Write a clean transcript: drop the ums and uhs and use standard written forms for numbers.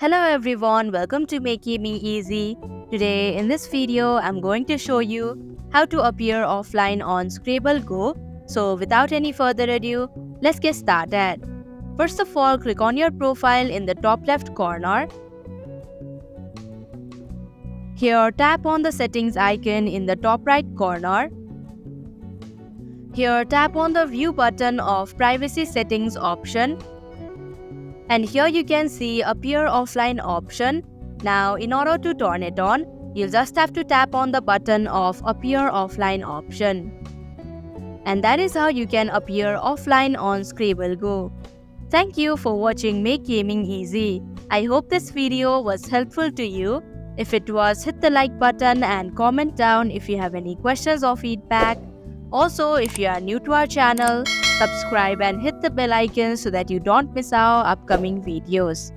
Hello everyone, welcome to Make Gaming Easy. Today in this video, I'm going to show you how to appear offline on Scrabble Go. So without any further ado, let's get started. First of all, click on your profile in the top left corner. Here, tap on the settings icon in the top right corner. Here, tap on the view button of privacy settings option. And here you can see appear offline option. Now in order to turn it on, you'll just have to tap on the button of appear offline option. And that is how you can appear offline on Scrabble Go. Thank you for watching Make Gaming Easy. I hope this video was helpful to you. If it was, hit the like button and comment down if you have any questions or feedback. Also, if you are new to our channel, subscribe and hit the bell icon so that you don't miss our upcoming videos.